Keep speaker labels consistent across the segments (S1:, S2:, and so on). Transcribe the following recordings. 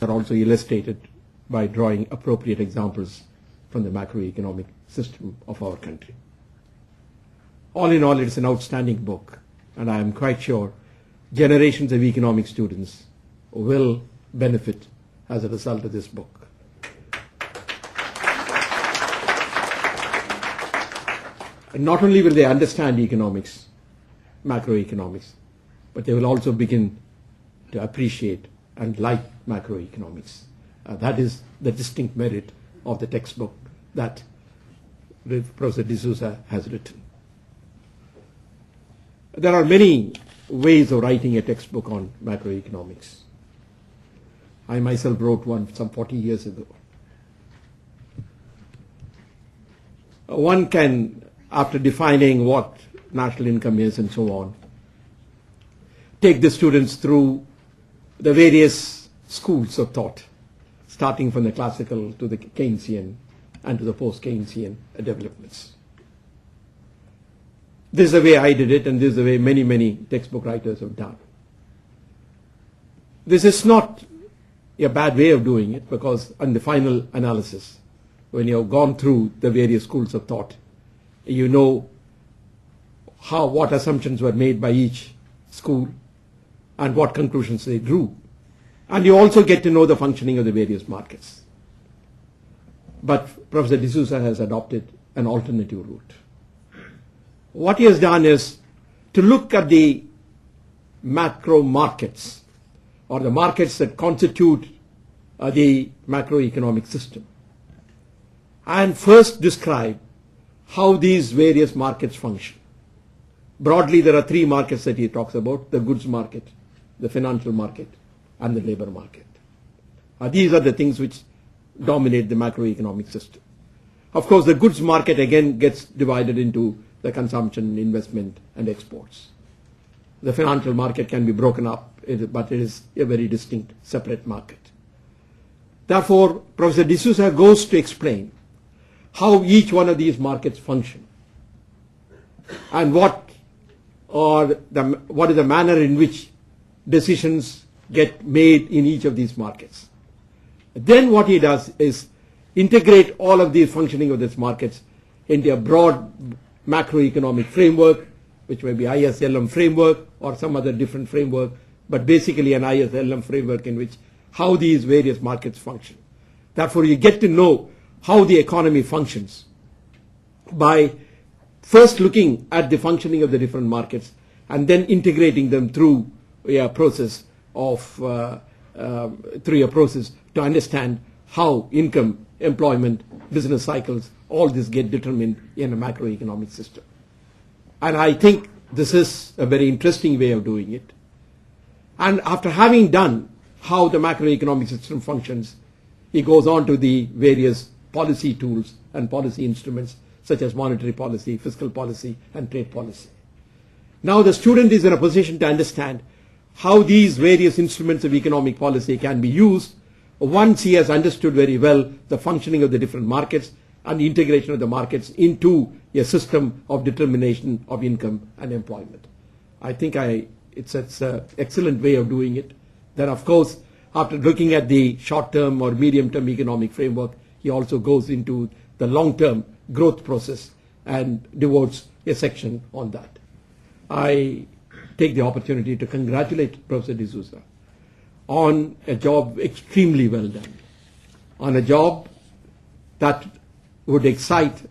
S1: are also illustrated by drawing appropriate examples from the macroeconomic system of our country. All in all, it is an outstanding book, and I am quite sure generations of economic students will benefit as a result of this book. And not only will they understand economics, macroeconomics, but they will also begin to appreciate and like macroeconomics. That is the distinct merit of the textbook that Professor D'Souza has written. There are many ways of writing a textbook on macroeconomics. I myself wrote one some 40 years ago. One can, after defining what national income is and so on, take the students through the various schools of thought, starting from the classical to the Keynesian and to the post-Keynesian developments. This is the way I did it, and this is the way many, many textbook writers have done. This is not a bad way of doing it, because on the final analysis, when you have gone through the various schools of thought, you know what assumptions were made by each school and what conclusions they drew. And you also get to know the functioning of the various markets. But Professor D'Souza has adopted an alternative route. What he has done is to look at the macro markets, or the markets that constitute the macroeconomic system, and first describe how these various markets function. Broadly, there are three markets that he talks about: the goods market, the financial market, and the labor market. These are the things which dominate the macroeconomic system. Of course, the goods market again gets divided into the consumption, investment, and exports. The financial market can be broken up, but it is a very distinct, separate market. Therefore, Professor D'Souza goes to explain how each one of these markets function, and what is the manner in which decisions get made in each of these markets. Then what he does is integrate all of the functioning of these markets into a broad macroeconomic framework, which may be ISLM framework or some other different framework, but basically an ISLM framework in which how these various markets function. Therefore, you get to know how the economy functions by first looking at the functioning of the different markets and then integrating them through a process to understand how income, employment, business cycles, all this get determined in a macroeconomic system. And I think this is a very interesting way of doing it. And after having done how the macroeconomic system functions, he goes on to the various policy tools and policy instruments such as monetary policy, fiscal policy, and trade policy. Now the student is in a position to understand how these various instruments of economic policy can be used once he has understood very well the functioning of the different markets and the integration of the markets into a system of determination of income and employment. I think it's an excellent way of doing it. Then, of course, after looking at the short-term or medium-term economic framework, he also goes into the long-term growth process and devotes a section on that. I take the opportunity to congratulate Professor D'Souza on a job extremely well done, on a job that would excite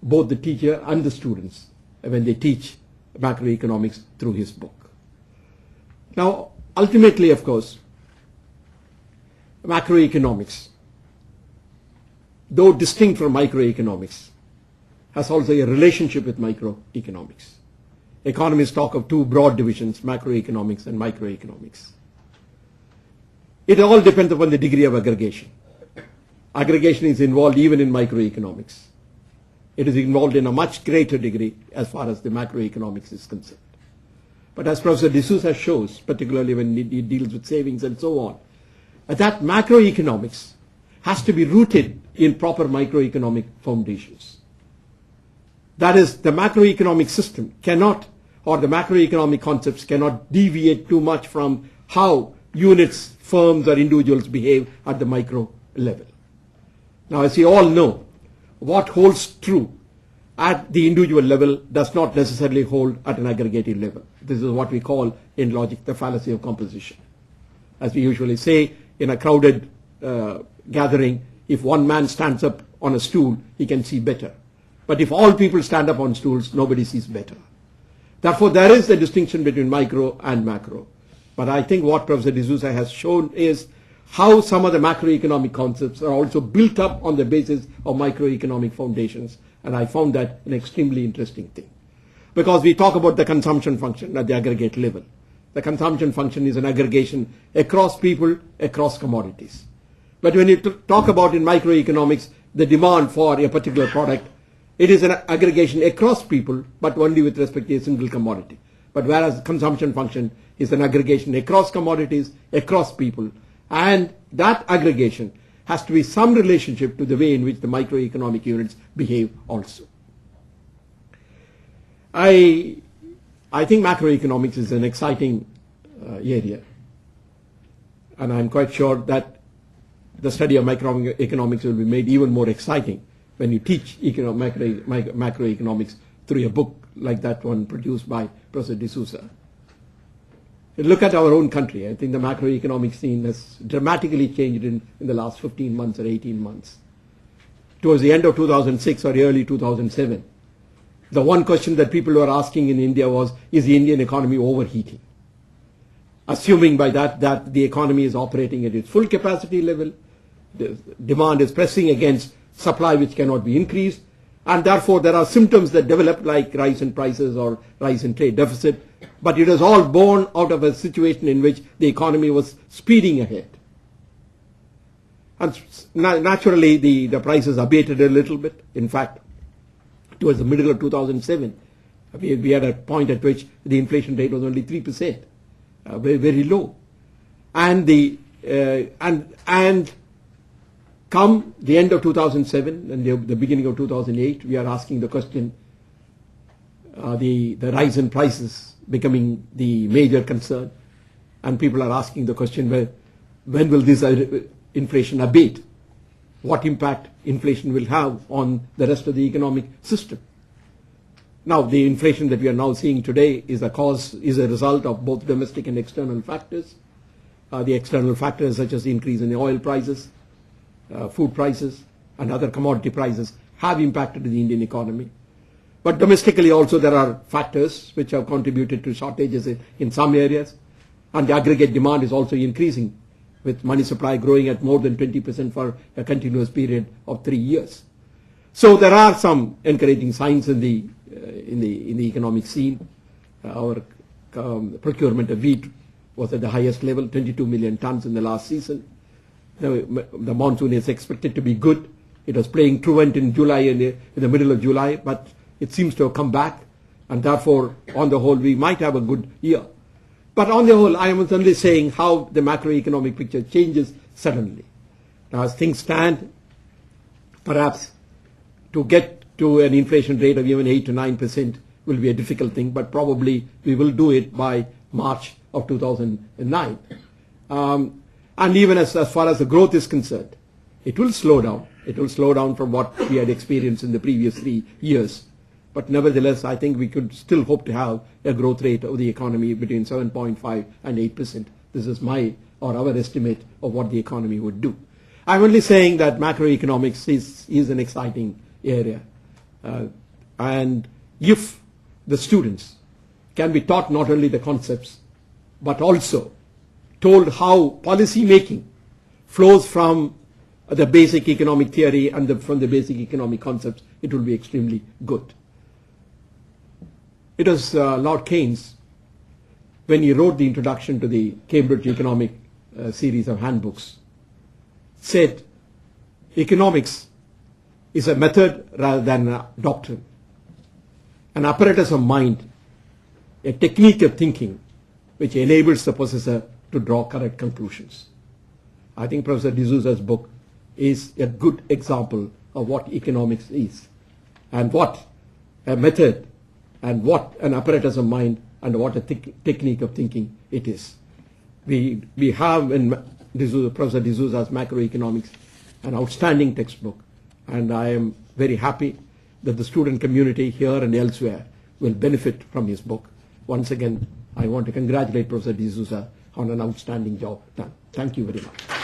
S1: both the teacher and the students when they teach macroeconomics through his book. Now, ultimately, of course, macroeconomics, though distinct from microeconomics, has also a relationship with microeconomics. Economists talk of two broad divisions, macroeconomics and microeconomics. It all depends upon the degree of aggregation. Aggregation is involved even in microeconomics. It is involved in a much greater degree as far as the macroeconomics is concerned. But as Professor D'Souza shows, particularly when he deals with savings and so on, that macroeconomics has to be rooted in proper microeconomic foundations. That is, the macroeconomic system cannot, or the macroeconomic concepts cannot deviate too much from how units, firms or individuals behave at the micro level. Now, as you all know, what holds true at the individual level does not necessarily hold at an aggregative level. This is what we call in logic the fallacy of composition. As we usually say, in a crowded gathering, if one man stands up on a stool, he can see better. But if all people stand up on stools, nobody sees better. Therefore, there is a distinction between micro and macro. But I think what Professor D'Souza has shown is how some of the macroeconomic concepts are also built up on the basis of microeconomic foundations. And I found that an extremely interesting thing. Because we talk about the consumption function at the aggregate level. The consumption function is an aggregation across people, across commodities. But when you talk about in microeconomics, the demand for a particular product, it is an aggregation across people, but only with respect to a single commodity. But whereas consumption function is an aggregation across commodities, across people, and that aggregation has to be some relationship to the way in which the microeconomic units behave also. I think macroeconomics is an exciting area, and I'm quite sure that the study of microeconomics will be made even more exciting when you teach macroeconomics through a book like that one produced by Professor D'Souza. Look at our own country. I think the macroeconomic scene has dramatically changed in the last 15 months or 18 months. Towards the end of 2006 or early 2007, the one question that people were asking in India was, is the Indian economy overheating? Assuming by that the economy is operating at its full capacity level, the demand is pressing against supply which cannot be increased, and therefore there are symptoms that develop like rise in prices or rise in trade deficit, but it is all born out of a situation in which the economy was speeding ahead. And naturally the prices abated a little bit. In fact, towards the middle of 2007, we had a point at which the inflation rate was only 3%, very, very low. And come the end of 2007 and the beginning of 2008, we are asking the question, the rise in prices becoming the major concern, and people are asking the question, when will this inflation abate? What impact inflation will have on the rest of the economic system? Now, the inflation that we are now seeing today is a result of both domestic and external factors. The external factors such as the increase in the oil prices, food prices, and other commodity prices have impacted the Indian economy. But domestically also there are factors which have contributed to shortages in some areas, and the aggregate demand is also increasing, with money supply growing at more than 20% for a continuous period of 3 years. So there are some encouraging signs in the economic scene. Our procurement of wheat was at the highest level, 22 million tons in the last season. The monsoon is expected to be good. It was playing truant in July, in the middle of July, but it seems to have come back, and therefore, on the whole, we might have a good year. But on the whole, I am only saying how the macroeconomic picture changes suddenly. Now, as things stand, perhaps to get to an inflation rate of even 8 to 9% will be a difficult thing, but probably we will do it by March of 2009. And even as far as the growth is concerned, it will slow down. It will slow down from what we had experienced in the previous 3 years. But nevertheless, I think we could still hope to have a growth rate of the economy between 7.5 and 8%. This is our estimate of what the economy would do. I'm only saying that macroeconomics is an exciting area. And if the students can be taught not only the concepts, but also told how policy making flows from the basic economic theory and from the basic economic concepts, it will be extremely good. It was Lord Keynes, when he wrote the introduction to the Cambridge Economic series of handbooks, said economics is a method rather than a doctrine, an apparatus of mind, a technique of thinking which enables the possessor to draw correct conclusions. I think Professor D'Souza's book is a good example of what economics is, and what a method, and what an apparatus of mind, and what a technique of thinking it is. We have in Professor D'Souza's Macroeconomics an outstanding textbook, and I am very happy that the student community here and elsewhere will benefit from his book. Once again, I want to congratulate Professor D'Souza on an outstanding job done. Thank you very much.